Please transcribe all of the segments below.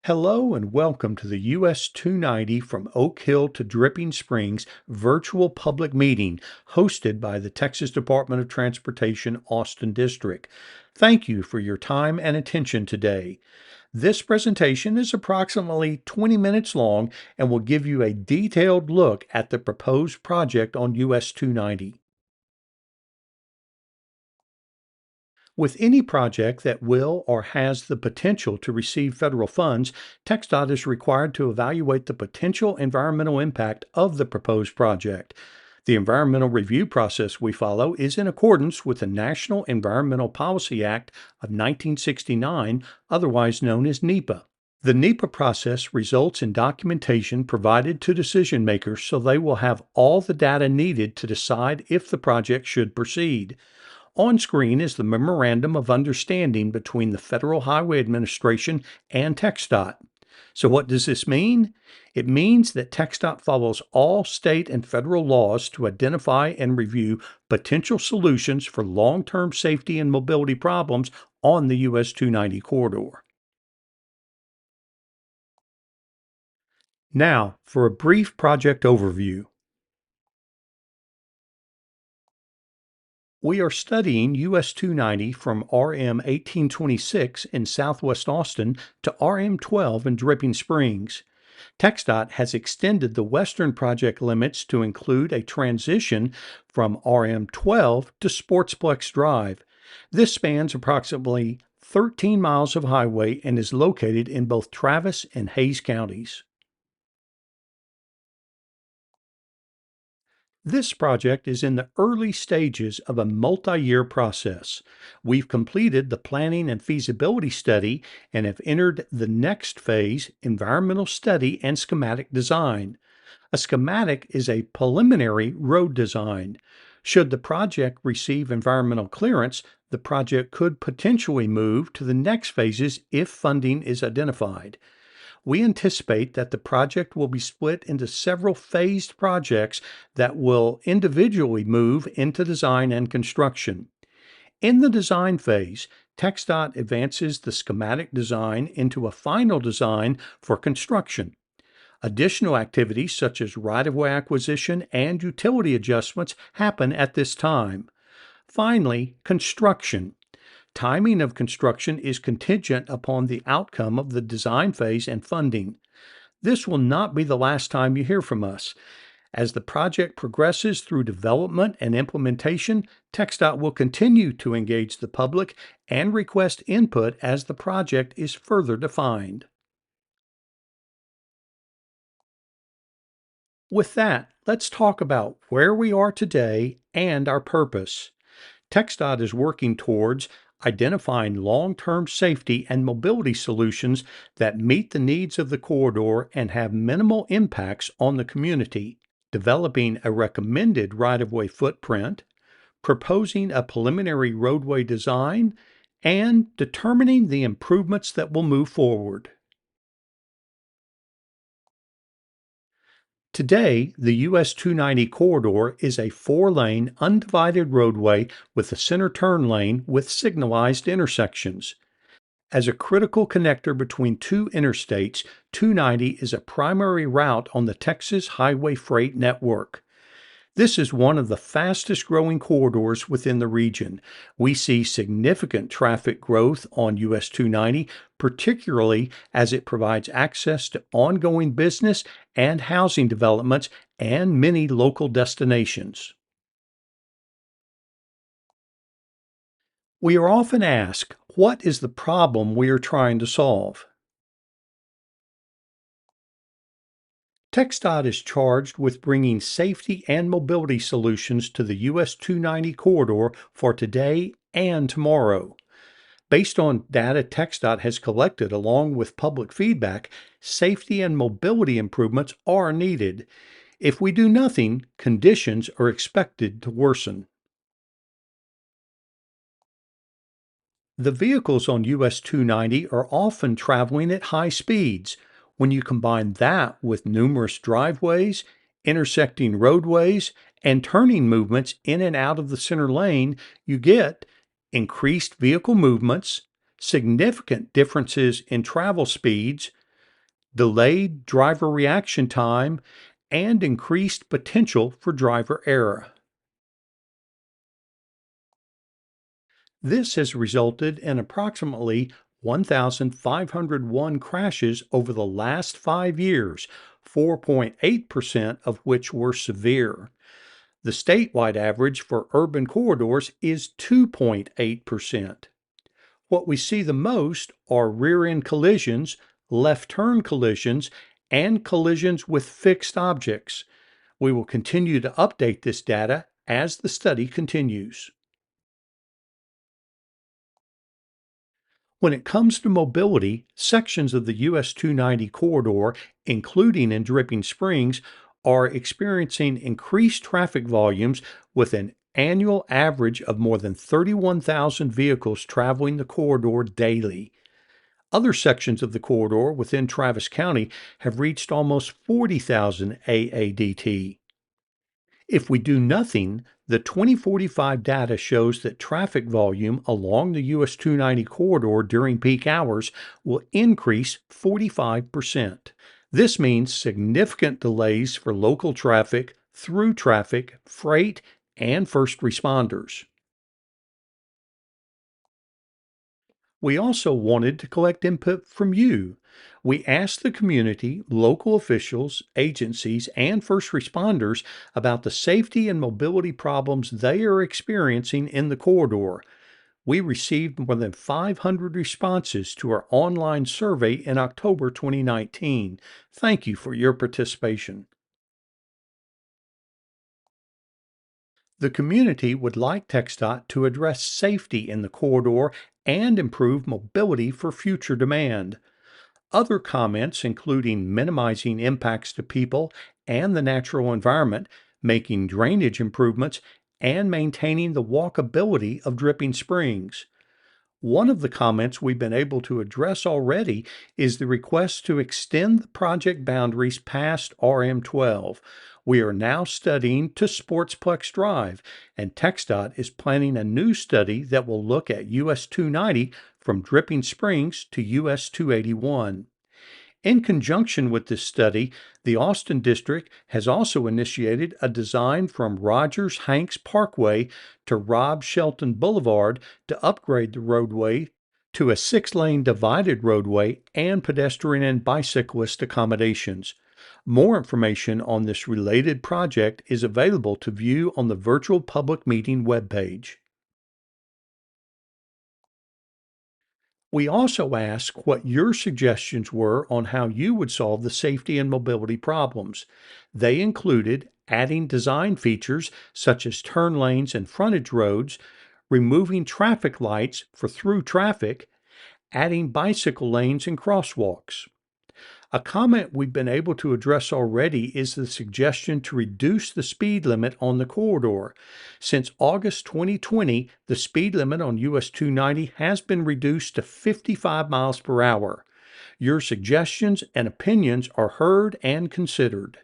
Hello and welcome to the US 290 from Oak Hill to Dripping Springs virtual public meeting hosted by the Texas Department of Transportation Austin District. Thank you for your time and attention today. This presentation is approximately 20 minutes long and will give you a detailed look at the proposed project on US 290. With any project that will or has the potential to receive federal funds, TxDOT is required to evaluate the potential environmental impact of the proposed project. The environmental review process we follow is in accordance with the National Environmental Policy Act of 1969, otherwise known as NEPA. The NEPA process results in documentation provided to decision makers so they will have all the data needed to decide if the project should proceed. On screen is the Memorandum of Understanding between the Federal Highway Administration and TxDOT. So what does this mean? It means that TxDOT follows all state and federal laws to identify and review potential solutions for long-term safety and mobility problems on the US 290 corridor. Now, for a brief project overview. We are studying US 290 from RM 1826 in southwest Austin to RM 12 in Dripping Springs. TxDOT has extended the western project limits to include a transition from RM 12 to Sportsplex Drive. This spans approximately 13 miles of highway and is located in both Travis and Hays counties. This project is in the early stages of a multi-year process. We've completed the planning and feasibility study and have entered the next phase, environmental study and schematic design. A schematic is a preliminary road design. Should the project receive environmental clearance, the project could potentially move to the next phases if funding is identified. We anticipate that the project will be split into several phased projects that will individually move into design and construction. In the design phase, TxDOT advances the schematic design into a final design for construction. Additional activities such as right-of-way acquisition and utility adjustments happen at this time. Finally, construction. Timing of construction is contingent upon the outcome of the design phase and funding. This will not be the last time you hear from us. As the project progresses through development and implementation, TxDOT will continue to engage the public and request input as the project is further defined. With that, let's talk about where we are today and our purpose. TxDOT is working towards identifying long-term safety and mobility solutions that meet the needs of the corridor and have minimal impacts on the community, developing a recommended right-of-way footprint, proposing a preliminary roadway design, and determining the improvements that will move forward. Today, the US 290 corridor is a four-lane undivided roadway with a center turn lane with signalized intersections. As a critical connector between two interstates, 290 is a primary route on the Texas Highway Freight Network. This is one of the fastest growing corridors within the region. We see significant traffic growth on US 290, particularly as it provides access to ongoing business and housing developments and many local destinations. We are often asked, what is the problem we are trying to solve? TxDOT is charged with bringing safety and mobility solutions to the US 290 corridor for today and tomorrow. Based on data TxDOT has collected along with public feedback, safety and mobility improvements are needed. If we do nothing, conditions are expected to worsen. The vehicles on US 290 are often traveling at high speeds. When you combine that with numerous driveways, intersecting roadways, and turning movements in and out of the center lane, you get increased vehicle movements, significant differences in travel speeds, delayed driver reaction time, and increased potential for driver error. This has resulted in approximately 1,501 crashes over the last 5 years, 4.8% of which were severe. The statewide average for urban corridors is 2.8%. What we see the most are rear end collisions, left turn collisions, and collisions with fixed objects. We will continue to update this data as the study continues. When it comes to mobility, sections of the US 290 corridor, including in Dripping Springs, are experiencing increased traffic volumes with an annual average of more than 31,000 vehicles traveling the corridor daily. Other sections of the corridor within Travis County have reached almost 40,000 AADT. If we do nothing, the 2045 data shows that traffic volume along the US 290 corridor during peak hours will increase 45%. This means significant delays for local traffic, through traffic, freight, and first responders. We also wanted to collect input from you. We asked the community, local officials, agencies, and first responders about the safety and mobility problems they are experiencing in the corridor. We received more than 500 responses to our online survey in October 2019. Thank you for your participation. The community would like TxDOT to address safety in the corridor and improve mobility for future demand. Other comments, including minimizing impacts to people and the natural environment, making drainage improvements, and maintaining the walkability of Dripping Springs. One of the comments we've been able to address already is the request to extend the project boundaries past RM12. We are now studying to Sportsplex Drive, and TxDOT is planning a new study that will look at US 290 from Dripping Springs to US 281. In conjunction with this study, the Austin District has also initiated a design from Rogers Hanks Parkway to Rob Shelton Boulevard to upgrade the roadway to a 6-lane divided roadway and pedestrian and bicyclist accommodations. More information on this related project is available to view on the virtual public meeting webpage. We also asked what your suggestions were on how you would solve the safety and mobility problems. They included adding design features such as turn lanes and frontage roads, removing traffic lights for through traffic, adding bicycle lanes and crosswalks. A comment we've been able to address already is the suggestion to reduce the speed limit on the corridor. Since August 2020, the speed limit on US 290 has been reduced to 55 miles per hour. Your suggestions and opinions are heard and considered.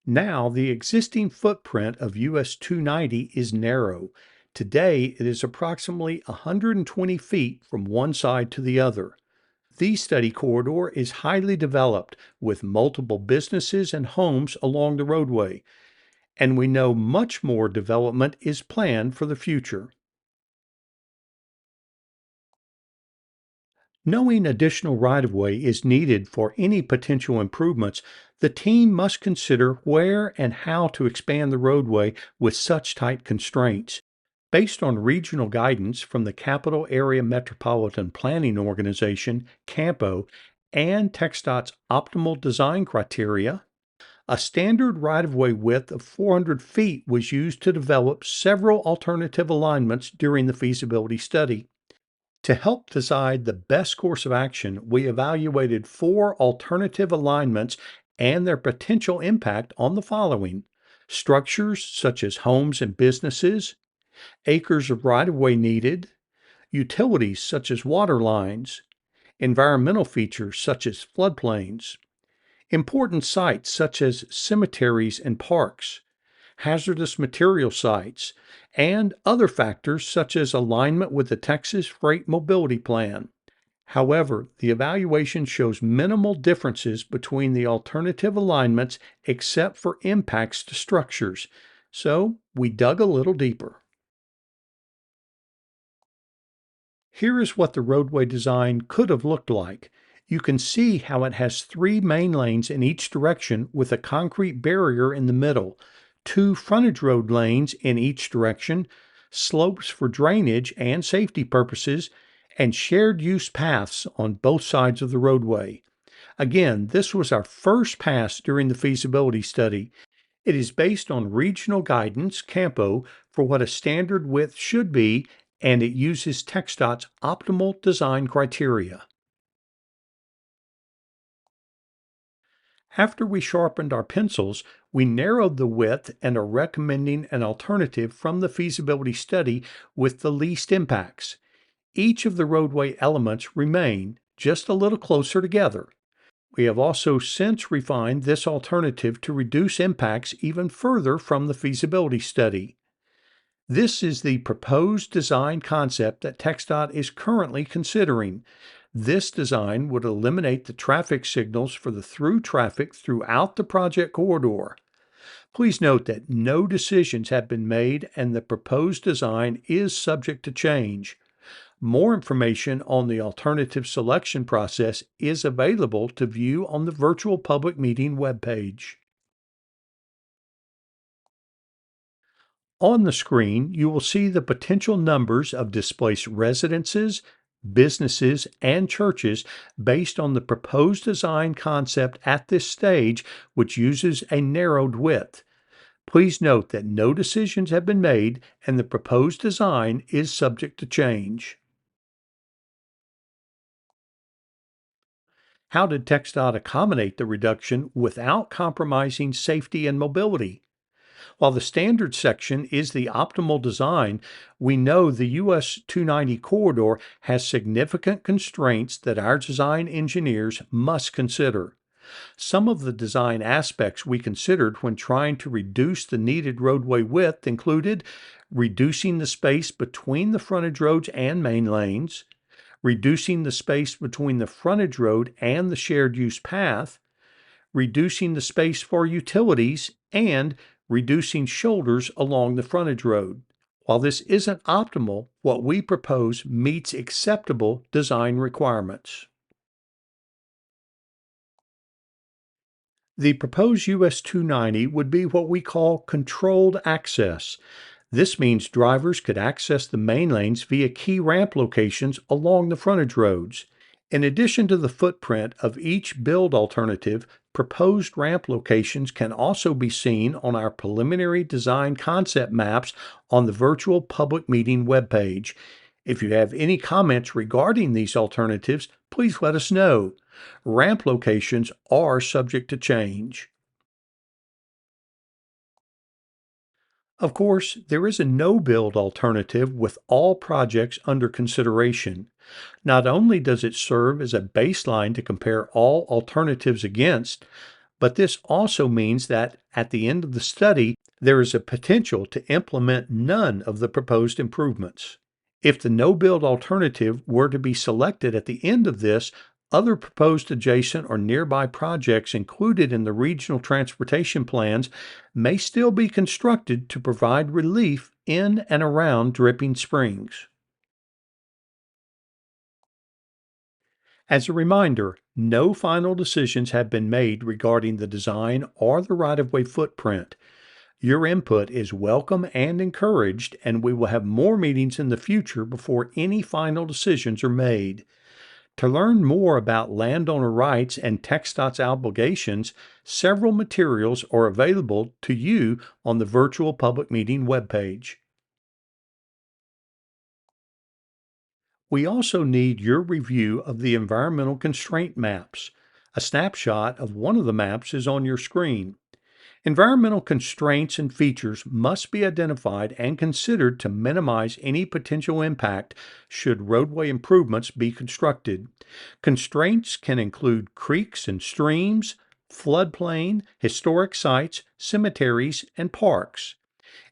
Now, the existing footprint of US 290 is narrow. Today, it is approximately 120 feet from one side to the other. The study corridor is highly developed with multiple businesses and homes along the roadway, and we know much more development is planned for the future. Knowing additional right-of-way is needed for any potential improvements, the team must consider where and how to expand the roadway with such tight constraints. Based on regional guidance from the Capital Area Metropolitan Planning Organization, CAMPO, and TxDOT's optimal design criteria, a standard right-of-way width of 400 feet was used to develop several alternative alignments during the feasibility study. To help decide the best course of action, we evaluated 4 alternative alignments and their potential impact on the following: structures such as homes and businesses, acres of right-of-way needed, utilities such as water lines, environmental features such as floodplains, important sites such as cemeteries and parks, hazardous material sites, and other factors such as alignment with the Texas Freight Mobility Plan. However, the evaluation shows minimal differences between the alternative alignments except for impacts to structures. So we dug a little deeper. Here is what the roadway design could have looked like. You can see how it has three main lanes in each direction with a concrete barrier in the middle, two frontage road lanes in each direction, slopes for drainage and safety purposes, and shared use paths on both sides of the roadway. Again, this was our first pass during the feasibility study. It is based on regional guidance, CAMPO, for what a standard width should be, and it uses TxDOT's optimal design criteria. After we sharpened our pencils, we narrowed the width and are recommending an alternative from the feasibility study with the least impacts. Each of the roadway elements remain just a little closer together. We have also since refined this alternative to reduce impacts even further from the feasibility study. This is the proposed design concept that TxDOT is currently considering. This design would eliminate the traffic signals for the through traffic throughout the project corridor. Please note that no decisions have been made and the proposed design is subject to change. More information on the alternative selection process is available to view on the virtual public meeting webpage. On the screen, you will see the potential numbers of displaced residences, businesses, and churches based on the proposed design concept at this stage, which uses a narrowed width. Please note that no decisions have been made and the proposed design is subject to change. How did TxDOT accommodate the reduction without compromising safety and mobility? While the standard section is the optimal design, we know the US 290 corridor has significant constraints that our design engineers must consider. Some of the design aspects we considered when trying to reduce the needed roadway width included reducing the space between the frontage roads and main lanes, reducing the space between the frontage road and the shared use path, reducing the space for utilities, and reducing shoulders along the frontage road. While this isn't optimal, what we propose meets acceptable design requirements. The proposed US 290 would be what we call controlled access. This means drivers could access the main lanes via key ramp locations along the frontage roads. In addition to the footprint of each build alternative, proposed ramp locations can also be seen on our preliminary design concept maps on the virtual public meeting webpage. If you have any comments regarding these alternatives, please let us know. Ramp locations are subject to change. Of course, there is a no-build alternative with all projects under consideration. Not only does it serve as a baseline to compare all alternatives against, but this also means that at the end of the study, there is a potential to implement none of the proposed improvements. If the no-build alternative were to be selected at the end of this, other proposed adjacent or nearby projects included in the regional transportation plans may still be constructed to provide relief in and around Dripping Springs. As a reminder, no final decisions have been made regarding the design or the right-of-way footprint. Your input is welcome and encouraged, and we will have more meetings in the future before any final decisions are made. To learn more about landowner rights and TxDOT's obligations, several materials are available to you on the virtual public meeting webpage. We also need your review of the environmental constraint maps. A snapshot of one of the maps is on your screen. Environmental constraints and features must be identified and considered to minimize any potential impact should roadway improvements be constructed. Constraints can include creeks and streams, floodplain, historic sites, cemeteries, and parks.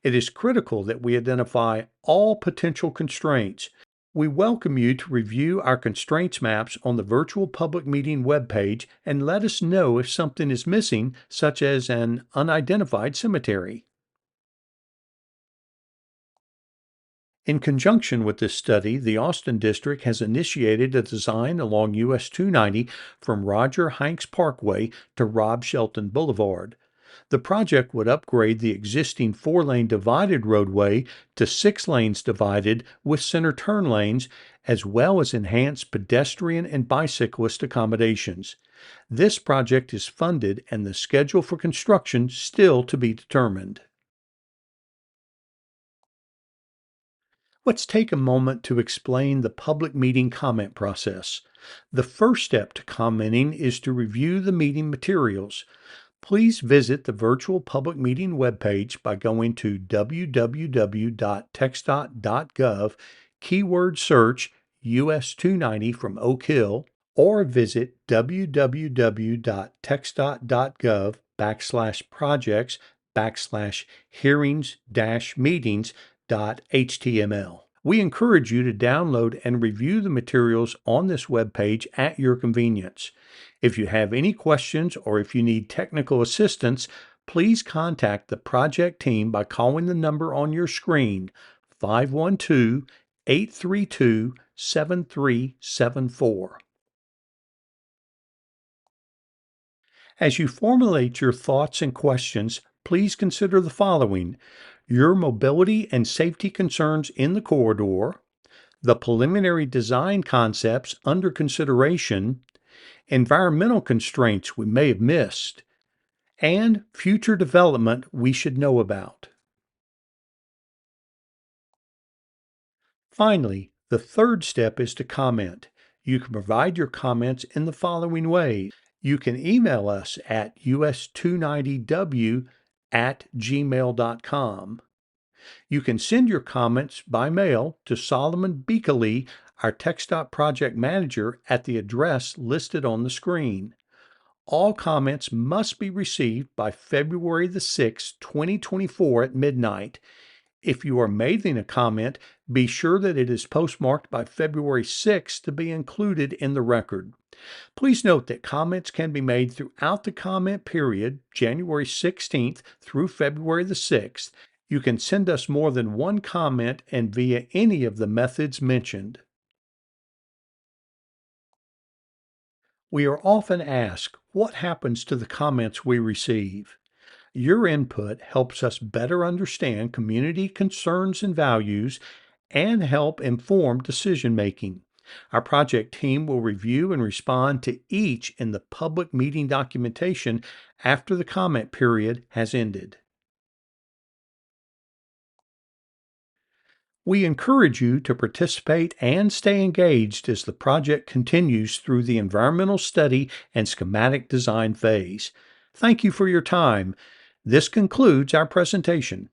It is critical that we identify all potential constraints. We welcome you to review our constraints maps on the virtual public meeting webpage and let us know if something is missing, such as an unidentified cemetery. In conjunction with this study, the Austin District has initiated a design along US 290 from Roger Hanks Parkway to Rob Shelton Boulevard. The project would upgrade the existing 4-lane divided roadway to 6 lanes divided with center turn lanes, as well as enhance pedestrian and bicyclist accommodations. This project is funded and the schedule for construction still to be determined. Let's take a moment to explain the public meeting comment process. The first step to commenting is to review the meeting materials. Please visit the virtual public meeting webpage by going to www.txdot.gov, keyword search US 290 from Oak Hill, or visit www.txdot.gov /projects/hearings-meetings.html. We encourage you to download and review the materials on this webpage at your convenience. If you have any questions or if you need technical assistance, please contact the project team by calling the number on your screen, 512-832-7374. As you formulate your thoughts and questions, please consider the following: your mobility and safety concerns in the corridor, the preliminary design concepts under consideration, environmental constraints we may have missed, and future development we should know about. Finally, the third step is to comment. You can provide your comments in the following ways. You can email us at us290w@gmail.com. You can send your comments by mail to Solomon Beakley, our TxDOT project manager, at the address listed on the screen. All comments must be received by February the 6th, 2024 at midnight. If you are mailing a comment, be sure that it is postmarked by February 6th to be included in the record. Please note that comments can be made throughout the comment period, January 16th through February the 6th. You can send us more than one comment and via any of the methods mentioned. We are often asked what happens to the comments we receive. Your input helps us better understand community concerns and values and help inform decision making. Our project team will review and respond to each in the public meeting documentation after the comment period has ended. We encourage you to participate and stay engaged as the project continues through the environmental study and schematic design phase. Thank you for your time. This concludes our presentation.